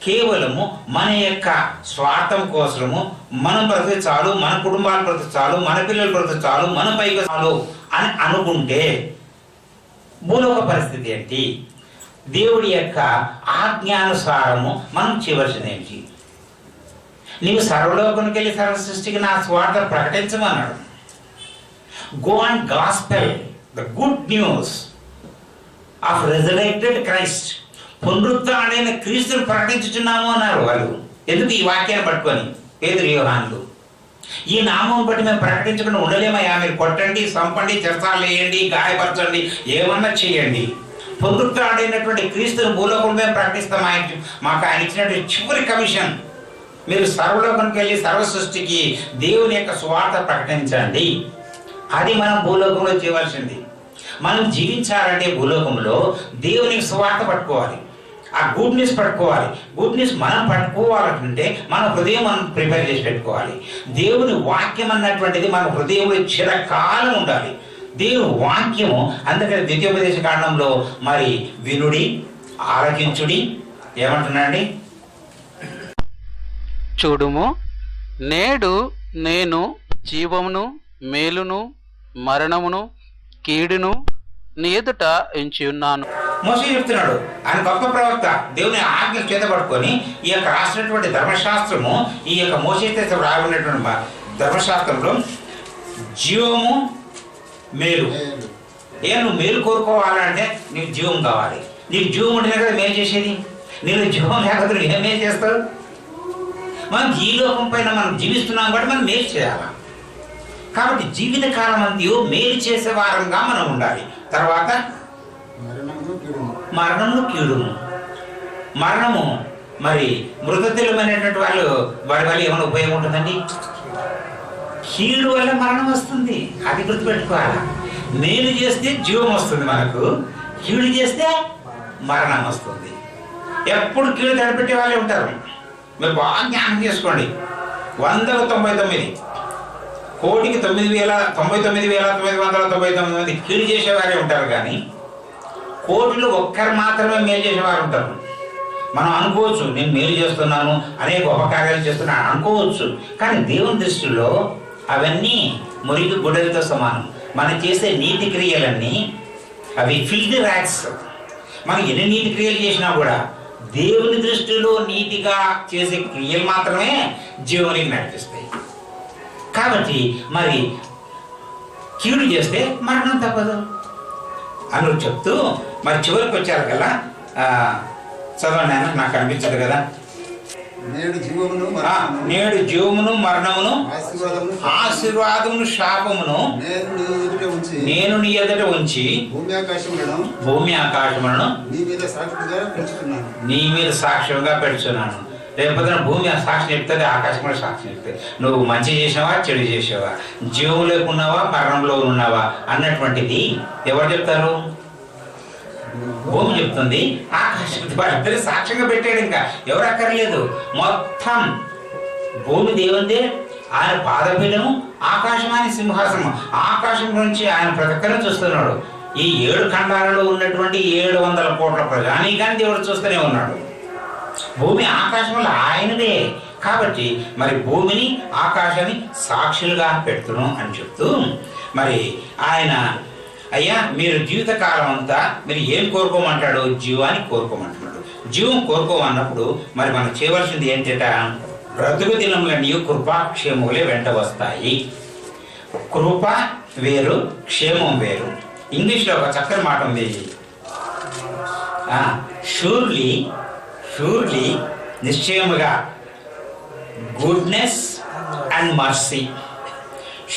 కేవలము మన యొక్క స్వార్థం కోసము మనం బ్రతికి చాలు, మన కుటుంబాలు బ్రతికి చాలు, మన పిల్లలు బ్రతికి చాలు, మన పైకి చాలు అని అనుకుంటే భూలోక పరిస్థితి ఏంటి? దేవుడి యొక్క ఆజ్ఞానుసారము మనం చేయవలసింది ఏంటి? నీవు సర్వలోకానికి వెళ్ళి సర్వ సృష్టికి నా స్వార్థ ప్రకటించమన్నాడు. Go and gospel the good news of resurrected Christ. పునరుత్థానుడైన క్రీస్తును ప్రకటించుచున్నాము అన్నారు వాళ్ళు. ఎందుకు? ఈ వాక్యాన్ని పట్టుకొని పేతురు, యోహానులు. ఈ నామం బట్టి మేము ప్రకటించకుండా ఉండలేమయ్యా. మీరు కొట్టండి, చంపండి, చెరసాలు వేయండి, గాయపరచండి, ఏమన్నా చేయండి. పునరుత్థానుడైనటువంటి క్రీస్తును భూలోకంలో మేము ప్రకటిస్తాం. మాకు ఆయన ఇచ్చినటువంటి చివరి కమిషన్, మీరు సర్వలోకానికి వెళ్ళి సర్వ సృష్టికి దేవుని యొక్క సువార్త ప్రకటించండి. అది మనం భూలోకంలో చేయవలసింది. మనం జీవించాలంటే భూలోకంలో దేవునికి సువార్త పట్టుకోవాలి, ఆ గుడ్ న్యూస్ పట్టుకోవాలి. గుడ్ న్యూస్ మనం పట్టుకోవాలంటే మన హృదయం మనం ప్రిపేర్ చేసి పెట్టుకోవాలి. దేవుని వాక్యం అన్నటువంటిది మన హృదయంలో చిరకాలం ఉండాలి. దేవుని వాక్యము అందుకని ద్వితీయోపదేశ కాండంలో మరి వినుడి, ఆలకించుడి ఏమంటున్నాండి?
చూడుము, నేడు నేను జీవమును, మేలును, మరణమును, కీడును నీ ఎదుట ఎంచి ఉన్నాను.
మోషే చెప్తున్నాడు. ఆయన గొప్ప ప్రవక్త. దేవుని ఆజ్ఞ చేత పట్టుకొని ఈ యొక్క రాసినటువంటి ధర్మశాస్త్రము, ఈ యొక్క మోషే రాబడినటువంటి ధర్మశాస్త్రంలో జీవము, మేలు. నువ్వు మేలు కోరుకోవాలంటే నీకు జీవం కావాలి. నీకు జీవం ఉంటేనే కదా మేలు చేసేది. నేను జీవం లేకపోతే ఏమేం చేస్తావు? మనం ఈ లోకం పైన మనం జీవిస్తున్నాం కాబట్టి మనం మేలు చేయాలి. కాబట్టి జీవిత కాలం అంతయు మేలు చేసే వారంగా మనం ఉండాలి. తర్వాత మరణము కీడును. మరణము మరి మృతతుల్యమైనటువంటి వాడి వల్ల ఏమైనా ఉపయోగం ఉంటుందండి? కీడు వల్ల మరణం వస్తుంది, అది గుర్తుపెట్టుకోవాలి. మేలు చేస్తే జీవం వస్తుంది మనకు, కీడు చేస్తే మరణం వస్తుంది. ఎప్పుడు కీడు తడిపెట్టే వాళ్ళే ఉంటారు. మీరు బాగా జ్ఞానం చేసుకోండి. 199 కోటికి 9,99,999 మంది కీడు చేసేవారే ఉంటారు, కానీ కోటిలో ఒక్కరు మాత్రమే మేలు చేసేవారు ఉంటారు. మనం అనుకోవచ్చు నేను మేలు చేస్తున్నాను, అనేక ఉపకార్యాలు చేస్తున్నాను అనుకోవచ్చు, కానీ దేవుని దృష్టిలో అవన్నీ మురికి గుడ్డలతో సమానం. మనం చేసే నీతి క్రియలన్నీ అవి ఫిల్డ్ ర్యాక్స్. మనం ఎన్ని నీతి క్రియలు చేసినా కూడా దేవుని దృష్టిలో నీతిగా చేసే క్రియలు మాత్రమే జీవనికి నడిపిస్తాయి. కాబట్టి మరి కీడు చేస్తే మరణం తప్పదు అని చెప్తూ మరి చివరికి వచ్చారు కదా. చదవండి ఆయన, నాకు అనిపించదు కదా. నేడు జీవమును మరణమును ఆశీర్వాదమును శాపమును నేను నీ ఎదుట ఉంచి భూమి ఆకాశములను నీ మీద సాక్ష్యంగా పెడుతున్నాను. రేపొద్దున భూమి సాక్షి చెప్తుంది, ఆకాశం కూడా సాక్షి చెప్తుంది. నువ్వు మంచి చేసావా చెడు చేసావా, జీవంలోకి ఉన్నావా మరణంలో ఉన్నావా అన్నటువంటిది ఎవరు చెప్తారు? భూమి చెప్తుంది, ఆకాశం. వాళ్ళిద్దరు సాక్ష్యంగా పెట్టాడు, ఇంకా ఎవరు అక్కర్లేదు. మొత్తం భూమి దేవుందే, ఆయన పాదపీఠము, ఆకాశం ఆయన సింహాసనం. ఆకాశం నుంచి ఆయన ప్రతి ఒక్కరిని చూస్తున్నాడు. ఈ 7 ఖండాలలో ఉన్నటువంటి 700 కోట్ల ప్రజానీకాన్ని దేవుడు చూస్తూనే ఉన్నాడు. భూమి ఆకాశంలో ఆయనదే. కాబట్టి మరి భూమిని ఆకాశాన్ని సాక్షులుగా పెడుతున్నాం అని చెప్తూ మరి ఆయన అయ్యా మీరు జీవితకాలం అంతా మీరు ఏం కోరుకోమంటాడు? జీవాన్ని కోరుకోమంటున్నాడు. జీవం కోరుకోమన్నప్పుడు మరి మనం చేయవలసింది ఏంటంట? బ్రతుకు దినములన్నీ కృపాక్షేమములే వెంట వస్తాయి. కృప వేరు, క్షేమం వేరు. ఇంగ్లీష్లో ఒక చక్కని మాట ఉంది, షూర్లీ నిశ్చయముగా goodness and mercy,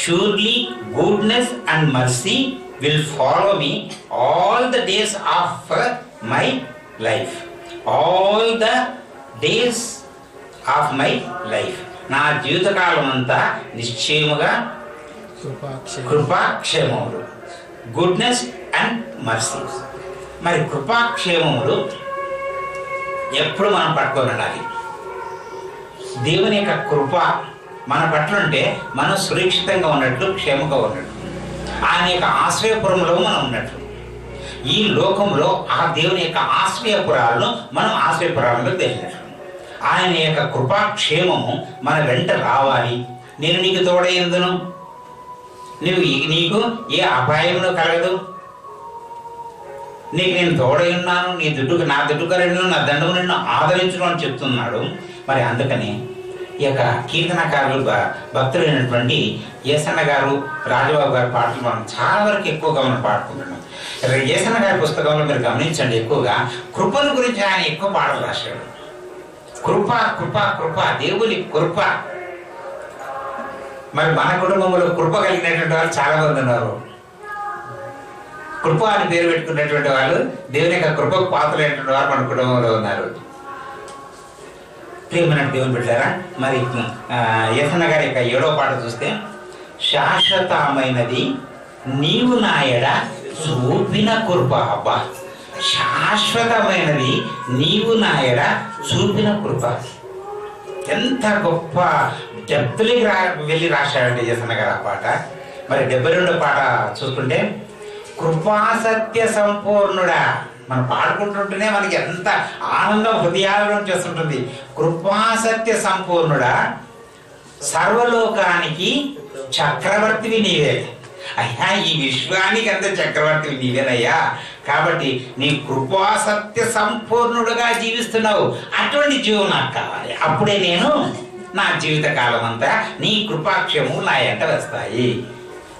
surely goodness and mercy will follow me all the days of my life. All the days of my life. నా జీవితకాలం అంతా నిశ్చయముగా కృపాక్షేమములు, గుడ్నెస్ అండ్ మర్సీ. మరి కృపాక్షేమములు ఎప్పుడు మనం పట్టుకొని ఉండాలి. దేవుని యొక్క కృప మన పట్ల ఉంటే మనం సురక్షితంగా ఉన్నట్లు, క్షేమంగా ఉన్నట్లు, ఆయన యొక్క ఆశ్రయపురంలో మనం ఉన్నట్లు. ఈ లోకంలో ఆ దేవుని యొక్క ఆశ్రయపురాలను మనం ఆశ్రయపురాలలో తెలియనట్లు. ఆయన యొక్క కృపాక్షేమము మన వెంట రావాలి. నేను నీకు తోడైందును, నీకు ఏ అపాయమును కలగదు, నీకు నేను తోడై ఉన్నాను, నా దుడ్డుకరణను నా దండము నిన్ను ఆదరించును అని చెప్తున్నాడు. మరి అందుకని ఈ యొక్క కీర్తనకారులు భక్తులైనటువంటి యేసన్న గారు, రాజబాబు గారి పాటలు మనం చాలా వరకు ఎక్కువగా మనం పాడుకుంటున్నాం. యేసన్న గారి పుస్తకంలో మీరు గమనించండి, ఎక్కువగా కృపల గురించి ఆయన ఎక్కువ పాటలు రాశాడు. కృప కృప కృప, దేవుని కృప. మరి మన కుటుంబంలో కృప కలిగినటువంటి వాళ్ళు చాలా మంది ఉన్నారు. కృప అని పేరు పెట్టుకున్నటువంటి వాళ్ళు, దేవుని యొక్క కృపకు పాత్రలైనటువంటి వారు మన కుటుంబంలో ఉన్నారు. ప్రియమైన దేవుని బిడ్డలారా, మరి యేసన్న గారి యొక్క 7వ పాట చూస్తే, శాశ్వతమైనది నీవు నాయడ చూపిన కృప. అబ్బా, శాశ్వతమైనది నీవు నాయడ చూపిన కృప. ఎంత గొప్ప డెప్త్లోకి వెళ్ళి రాశాడంటే యేసన్న గారు ఆ పాట. మరి 72వ పాట చూసుకుంటే, కృపాసత్య సంపూర్ణుడా. మనం పాడుకుంటుంటేనే మనకి ఎంత ఆనందం హృదయాలలో చేస్తుంటుంది. కృపాసత్య సంపూర్ణుడా, సర్వలోకానికి చక్రవర్తివి నీవే. అయ్యా, ఈ విశ్వానికి అంత చక్రవర్తివి నీవేనయ్యా. కాబట్టి నీ కృపాసత్య సంపూర్ణుడుగా జీవిస్తున్నావు. అటువంటి జీవం నాకు కావాలి. అప్పుడే నేను నా జీవితకాలం అంతా నీ కృపాక్షేమము నా ఎంట వస్తాయి.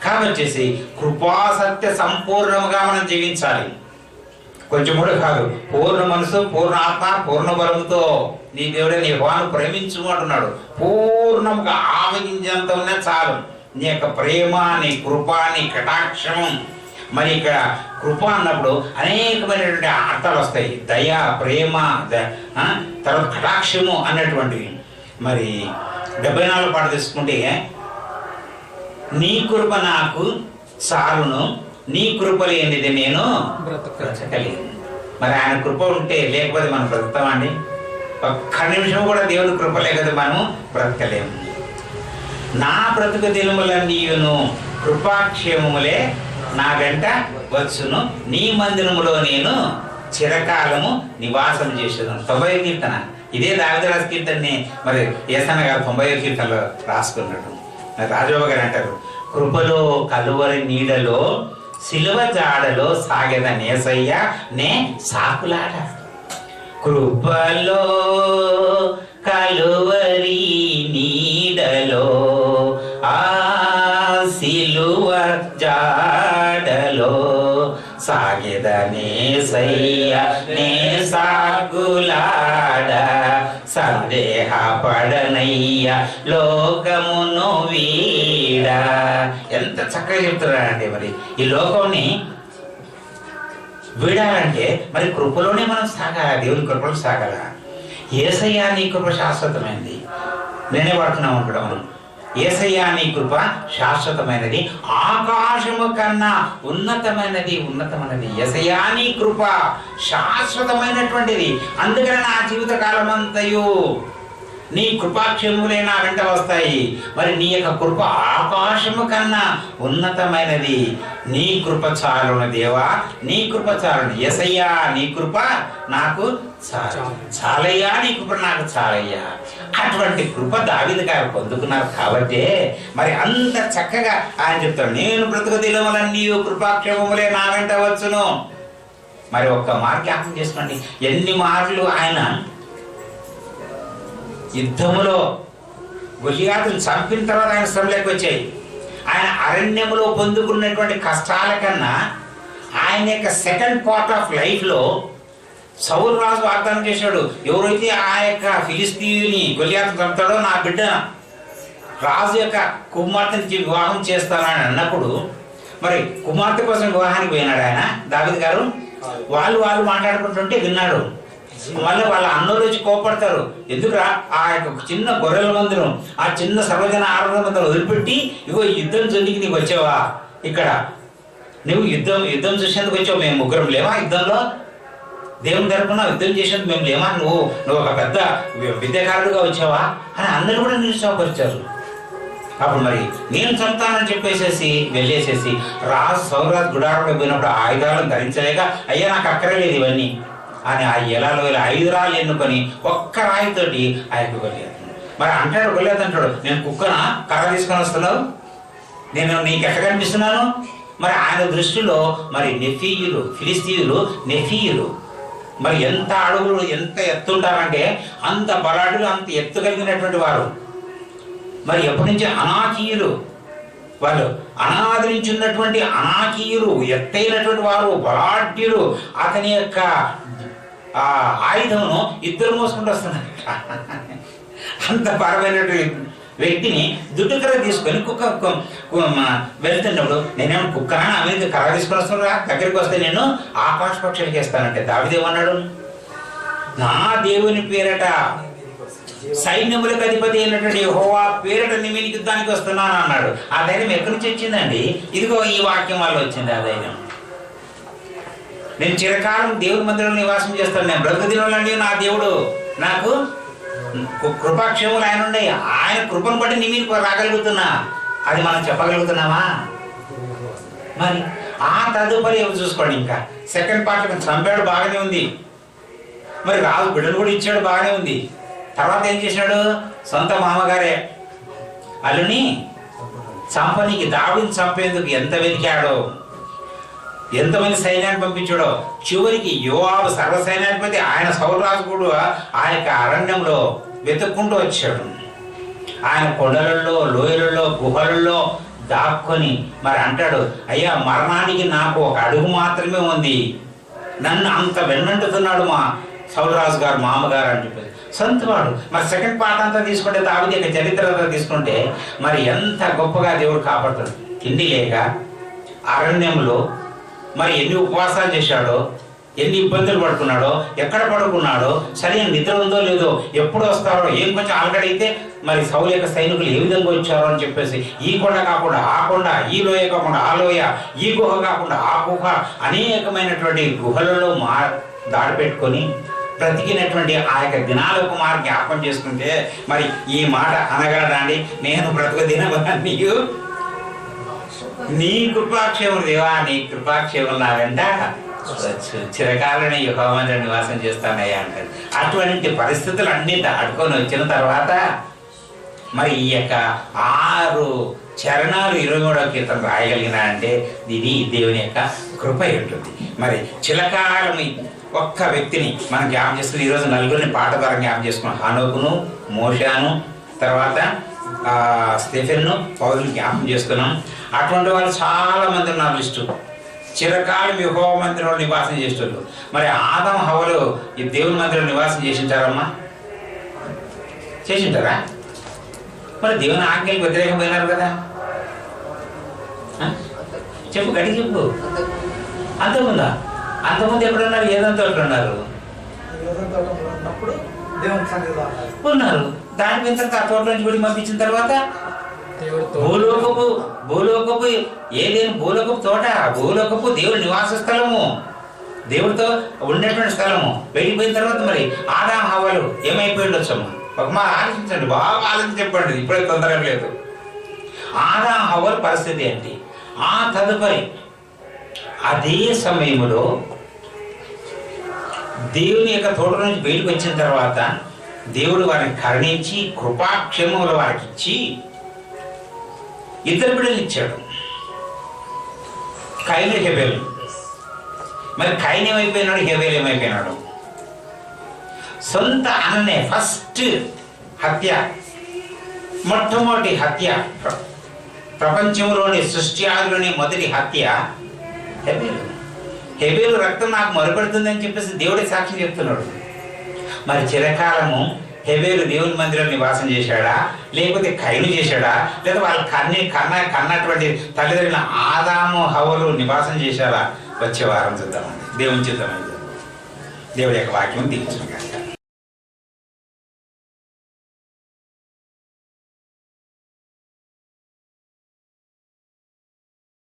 కాబట్టి కృపాసత్య సంపూర్ణముగా మనం జీవించాలి. కొంచెం కూడా కాదు, పూర్ణ మనసు, పూర్ణ ఆత్మ, పూర్ణ బలముతో నీ దేవుడే నీ యెహోవాను ప్రేమించు అంటున్నాడు. పూర్ణంగా ఆవగించేంత ఉన్నా చాలు. నీ యొక్క ప్రేమ, నీ కృప, నీ కటాక్షం. మరి ఇక్కడ కృప అన్నప్పుడు అనేకమైనటువంటి అర్థాలు వస్తాయి. దయ, ప్రేమ, తర్వాత కటాక్షము అన్నటువంటివి. మరి 74 పాట తీసుకుంటే, నీ కృప నాకు చాలును, నీ కృప లేనిది నేను బ్రతకలేను. మరి ఆయన కృప ఉంటే లేకపోతే మనం బ్రతుకుతామండి? ఒక్క నిమిషం కూడా దేవుని కృప లేకపోతే మనం బ్రతకలేము. నా బ్రతుకు దినములన్నీయును కృపాక్షేమములే నా వెంట వచ్చును, నీ మందిరములో నేను చిరకాలము నివాసం చేసేదాను. 90వ కీర్తన. ఇదే దావీదు రాసిన కీర్తనని మరి యేసన్న గారు 90వ కీర్తనలో రాసుకున్నాడు. రాజబాబు గారు అంటారు, కృపలో కలువరి నీడలో సిలువ జాడలో సాగేదని యేసయ్య నే సాకులాడ. కృపలో కలువరి నీడలో ఆ సిలువ జాడలో సాగేదని యేసయ్య నే సాకులాడ. సందేహ పడనయ్య లోకమును వీడ. ఎంత చక్కగా చెప్తున్నారండి. మరి ఈ లోకంని వీడాలంటే మరి కృపలోనే మనం సాగాల, దేవుని కృపలో సాగాల. యేసయ్య నీ కృప శాశ్వతమైనది. నేనే పడుతున్నాం అనుకోవడం మనం. యేసయ్య నీ కృప శాశ్వతమైనది, ఆకాశము కన్నా ఉన్నతమైనది. యేసయ్య నీ కృప శాశ్వతమైనటువంటిది. అందుకని నా జీవిత కాలం అంతయు నీ కృపాక్షేములే నా వెంట వస్తాయి. మరి నీ యొక్క కృప ఆకాశము కన్నా ఉన్నతమైనది. నీ కృప చాలును దేవా, నీ కృప చాలును. యేసయ్యా నీ కృప నాకు చాలయ్యా, నీ కృప నాకు చాలయ్యా. అటువంటి కృప దావీదు గారు పొందుకున్నారు కాబట్టి మరి అంత చక్కగా ఆయన చెప్తాడు, నేను బ్రతుకు దినములన్నీ కృపాక్షేమములే నా వెంట వచ్చును. మరి ఒక్క మార్గం జ్ఞాపకం చేసుకోండి, ఎన్ని మార్లు ఆయన యుద్ధములో గొలియాతును చంపిన తర్వాత ఆయన శ్రమలోకి వచ్చాయి. ఆయన అరణ్యములో పొందుకున్నటువంటి కష్టాల కన్నా ఆయన యొక్క సెకండ్ పార్ట్ ఆఫ్ లైఫ్లో సౌలు రాజు వాగ్దానం చేశాడు, ఎవరైతే ఆ యొక్క ఫిలిస్తీయుని గొలియాతును చంపుతాడో నా బిడ్డ రాజు యొక్క కుమార్తెని వివాహం చేస్తానని అన్నప్పుడు మరి కుమార్తె కోసం వివాహానికి పోయినాడు ఆయన దావీదు గారు. వాళ్ళు మాట్లాడుకుంటుంటే విన్నాడు. మళ్ళీ వాళ్ళ అన్నోళ్ళు వచ్చి కోపడతారు, ఎందుకురా ఆ యొక్క చిన్న గొర్రెల మందును, ఆ చిన్న సర్వజన ఆరాధన మందును వదిలిపెట్టి ఇగో యుద్ధం చూనికి నీకు వచ్చావా? ఇక్కడ నువ్వు యుద్ధం చూసేందుకు వచ్చావు, మేము ముగ్గురం లేవా యుద్ధంలో? దేవుని తరపున యుద్ధం చేసేందుకు మేము లేవా? నువ్వు ఒక పెద్ద విద్యాకారుడుగా వచ్చావా అని అందరూ కూడా నిరుత్సాహపరిచారు. అప్పుడు మరి నేను చంపుతానని చెప్పేసేసి వెళ్ళేసేసి సౌరాజు గుడారంలో పోయినప్పుడు ఆయుధాలను ధరించలేక, అయ్యా నాకు అక్కర్లేదు ఇవన్నీ అని ఆ ఎలాలో 5 రాళ్ళు ఎన్నుకొని ఒక్క రాయితోటి ఆయనకు గొలియాతు. మరి అంటాడు గొలియాతు అంటాడు, నేను కుక్కన కర్ర తీసుకొని వస్తున్నావు, నేను నీకు ఎక్కడ కనిపిస్తున్నాను? మరి ఆయన దృష్టిలో మరి నెఫీయులు, ఫిలిస్తీయులు నెఫీయులు మరి ఎంత అడుగులు ఎంత ఎత్తుంటారంటే అంత బలాడులు, అంత ఎత్తు కలిగినటువంటి వారు. మరి ఎప్పటి నుంచి అనాకీయులు, వాళ్ళు అనాది నుంచి ఉన్నటువంటి అనాకీయులు, ఎత్తైనటువంటి వారు, బలాఢ్యులు. అతని యొక్క ఆయుధమును ఇద్దరు మోసుకుంటూ వస్తున్నారు. అంత పరమైనటువంటి వ్యక్తిని దుడ్డుకర్ర తీసుకొని కుక్క వెళ్తున్నప్పుడు నేనేమో కుక్కనా ఆమె కర్ర తీసుకొని వస్తున్నా, దగ్గరికి వస్తే నేను ఆకాశ పక్షులకి వేస్తానంటే దావీదు ఏమన్నాడు? నా దేవుని పేరట సైన్యములకు అధిపతి అయినటువంటి యెహోవా పేరట నీ మీదికి యుద్ధానికి వస్తున్నాను అన్నాడు. ఆ ధైర్యం ఎక్కడి నుంచి వచ్చిందండి? ఇదిగో ఈ వాక్యం వల్ల వచ్చింది ఆ ధైర్యం. నేను చిరకాలం దేవుని మందిరంలో నివాసం చేస్తాను, నేను బ్రతుకు దినాలన్నీ నా దేవుడు నాకు కృపాక్షేములు ఆయన ఉండే, ఆయన కృపను బట్టి నీ మీద రాగలుగుతున్నా. అది మనం చెప్పగలుగుతున్నామా? మరి ఆ తదుపరి చూసుకోండి. ఇంకా సెకండ్ పార్ట్ చంపాడు, బాగానే ఉంది. మరి రాజు బిడ్డలు కూడా ఇచ్చాడు, బాగానే ఉంది. తర్వాత ఏం చేశాడు? సొంత మామగారే అల్లుని చంపనీకి, దావీదుని చంపేందుకు ఎంత వెతికాడో, ఎంతమంది సైన్యాన్ని పంపించాడో. చివరికి యోవాబు సర్వసైన్యాధిపతి ఆయన సౌరాజు కూడా ఆ యొక్క అరణ్యంలో వెతుక్కుంటూ వచ్చాడు. ఆయన కొండలలో, లోయలలో, గుహలలో దాక్కొని మరి అంటాడు, అయ్యా మరణానికి నాకు ఒక అడుగు మాత్రమే ఉంది, నన్ను అంత వెన్నంటుతున్నాడు మా సౌలరాజు గారు మామగారు అని చెప్పేసి సొంతవాడు. మరి సెకండ్ పార్ట్ అంతా తీసుకుంటే దావీదు యొక్క చరిత్ర అంతా తీసుకుంటే మరి ఎంత గొప్పగా దేవుడు కాపాడుతాడు. తిండి లేక అరణ్యంలో మరి ఎన్ని ఉపవాసాలు చేశాడో, ఎన్ని ఇబ్బందులు పడుకున్నాడో, ఎక్కడ పడుకున్నాడో, సరైన నిద్ర ఉందో లేదో, ఎప్పుడు వస్తారో, ఏం కొంచెం ఆల్గడైతే మరి సౌలు యొక్క సైనికులు ఏ విధంగా వచ్చారో అని చెప్పేసి ఈ కొండ కాకుండా ఆ కొండ, ఈ లోయ కాకుండా ఆ లోయ, ఈ గుహ కాకుండా ఆ గుహ, అనేకమైనటువంటి గుహలలో దాడి పెట్టుకొని బ్రతికినటువంటి ఆ యొక్క దినాలకు జ్ఞాపకం చేసుకుంటే మరి ఈ మాట అనగలడాండి, నేను బ్రతుకు దినమని నీకు నీ కృపాక్షేమం దేవా, నీ కృపాక్షేమం నా వెంట చిరకాలని యెహోవా నివాసం చేస్తానయ్యా అంటారు. అటువంటి పరిస్థితులు అన్నీ దాటుకొని వచ్చిన తర్వాత మరి ఈ యొక్క 6 చరణాలు 23వ కీర్తన రాయగలిగిన అంటే ఇది దేవుని యొక్క కృప ఉంటుంది. మరి చిలకాలం ఒక్క వ్యక్తిని మనం జ్ఞాపం చేసుకుని ఈరోజు నలుగురిని పాట ద్వారా జ్ఞాపం చేసుకున్నాం. హానోకును, మోషాను, తర్వాత స్టెఫెన్ను, పౌలుని జ్ఞాపం చేసుకున్నాం. అటువంటి వాళ్ళు చాలా మంది ఉన్నారు లిస్టు. చిరకాలం యెహోవా మందిరంలో నివాసం చేసేవాళ్ళు. మరి ఆదాము హవ్వలు ఈ దేవుని మందిరంలో నివాసం చేసింటారమ్మా? చేసింటారా? మరి దేవుని ఆజ్ఞలకు వ్యతిరేకమైనారు కదా. చెప్పు, గడి చెప్పు. అంతకుముందా? అంతకుముందు ఎప్పుడున్నారు? ఏదంతా ఉన్నారు ఉన్నారు. దాని మీద ఆ తోట నుంచి గుడి పంపించిన తర్వాత భూలోకపు ఏదేని భూలోకపు తోట, భూలోకపు దేవుడి నివాస స్థలము, దేవుడితో ఉండేటువంటి స్థలము వెళ్ళిపోయిన తర్వాత మరి ఆదాము హవ్వలు ఏమైపోయి ఉండొచ్చమ్మా? ఒక మా ఆలోచించండి, బాగా ఆలోచించి చెప్పండి, ఇప్పుడే తొందరగా లేదు. ఆదాము హవ్వల పరిస్థితి ఏంటి? ఆ తదుపరి అదే సమయంలో దేవుని యొక్క తోట నుంచి బయటకు వచ్చిన తర్వాత దేవుడు వారిని కరుణించి కృపాక్షేమములు వారికి ఇచ్చి 2 బిడ్డలు ఇచ్చాడు, కయీను, హేబేలు. మరి కయీను ఏమైపోయినాడు, హేబేలు ఏమైపోయినాడు? సొంత అన్ననే ఫస్ట్ హత్య, మొట్టమొదటి హత్య, ప్రపంచంలోని సృష్టి ఆదిలోని మొదటి హత్య హేబేలు. హేబేలు రక్తం నాకు మరుపడుతుందని చెప్పేసి దేవుడే సాక్ష్యం చెప్తున్నాడు. మరి చిరకాలము హేబేలు దేవుని మందిరంలో నివాసం చేశాడా, లేకపోతే కయీను చేశాడా, లేదా వాళ్ళ కన్నటువంటి తల్లిదండ్రుల ఆదాము హవ్వలు నివాసం చేశారా? వచ్చే వారం చూద్దామండి. దేవుని చిత్తమైంది. దేవుడి యొక్క వాక్యం దీవించుగాక.